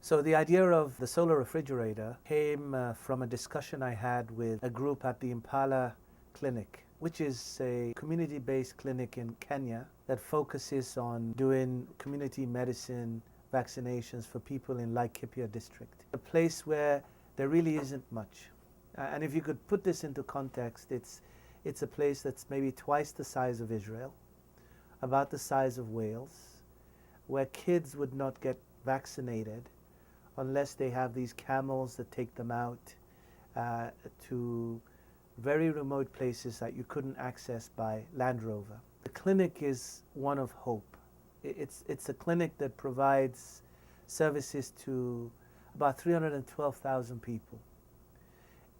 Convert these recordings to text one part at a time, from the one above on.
So the idea of the solar refrigerator came from a discussion I had with a group at the Impala Clinic, which is a community-based clinic in Kenya that focuses on doing community medicine vaccinations for people in Laikipia district, a place where there really isn't much. And if you could put this into context, it's a place that's maybe twice the size of Israel, about the size of Wales, where kids would not get vaccinated unless they have these camels that take them out to very remote places that you couldn't access by Land Rover. The clinic is one of hope. It's a clinic that provides services to about 312,000 people.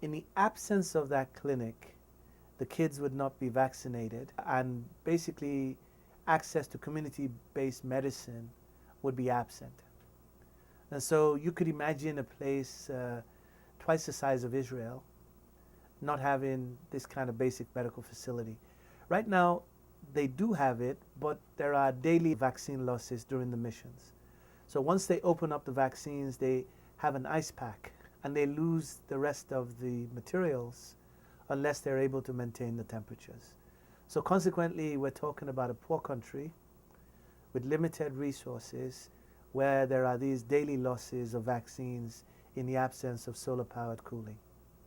In the absence of that clinic, the kids would not be vaccinated, and basically access to community-based medicine would be absent. And so you could imagine a place twice the size of Israel not having this kind of basic medical facility. Right now, they do have it, but there are daily vaccine losses during the missions. So once they open up the vaccines, they have an ice pack, and they lose the rest of the materials unless they're able to maintain the temperatures. So consequently, we're talking about a poor country with limited resources, where there are these daily losses of vaccines in the absence of solar-powered cooling.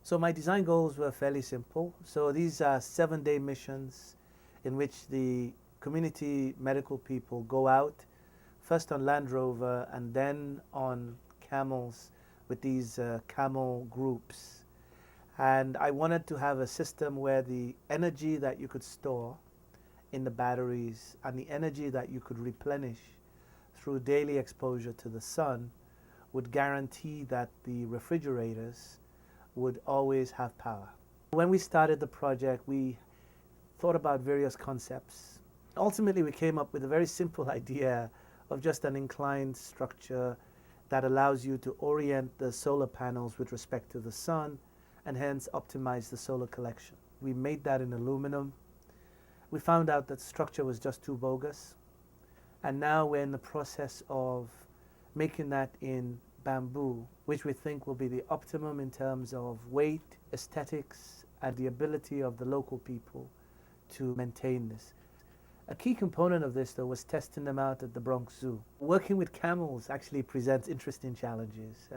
So my design goals were fairly simple. So these are 7-day missions in which the community medical people go out, first on Land Rover and then on camels with these camel groups. And I wanted to have a system where the energy that you could store in the batteries and the energy that you could replenish through daily exposure to the sun would guarantee that the refrigerators would always have power. When we started the project, we thought about various concepts. Ultimately, we came up with a very simple idea of just an inclined structure that allows you to orient the solar panels with respect to the sun and hence optimize the solar collection. We made that in aluminum. We found out that structure was just too bogus. And now we're in the process of making that in bamboo, which we think will be the optimum in terms of weight, aesthetics, and the ability of the local people to maintain this. A key component of this, though, was testing them out at the Bronx Zoo. Working with camels actually presents interesting challenges.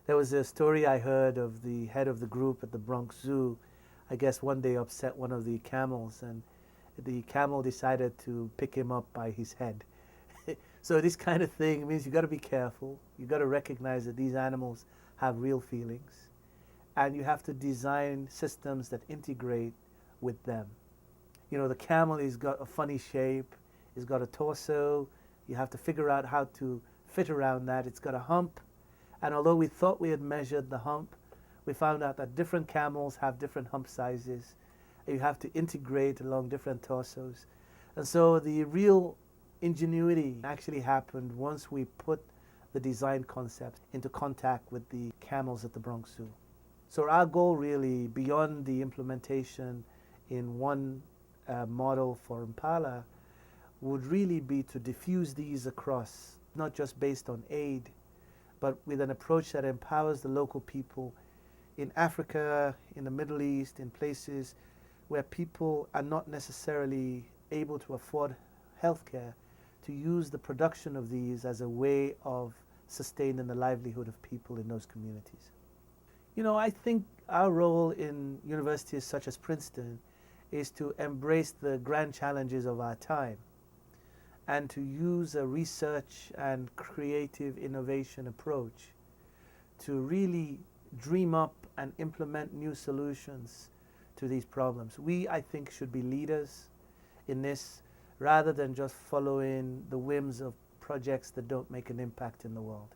There was a story I heard of the head of the group at the Bronx Zoo. I guess one day upset one of the camels, and the camel decided to pick him up by his head. So this kind of thing means you got to be careful. You got to recognize that these animals have real feelings, and you have to design systems that integrate with them. You know, the camel has got a funny shape. It's got a torso. You have to figure out how to fit around that. It's got a hump, and although we thought we had measured the hump, we found out that different camels have different hump sizes. You have to integrate along different torsos. And so the real ingenuity actually happened once we put the design concept into contact with the camels at the Bronx Zoo. So our goal really, beyond the implementation in one model for Impala, would really be to diffuse these across, not just based on aid, but with an approach that empowers the local people in Africa, in the Middle East, in places where people are not necessarily able to afford healthcare, to use the production of these as a way of sustaining the livelihood of people in those communities. You know, I think our role in universities such as Princeton is to embrace the grand challenges of our time and to use a research and creative innovation approach to really dream up and implement new solutions to these problems. We, I think, should be leaders in this rather than just following the whims of projects that don't make an impact in the world.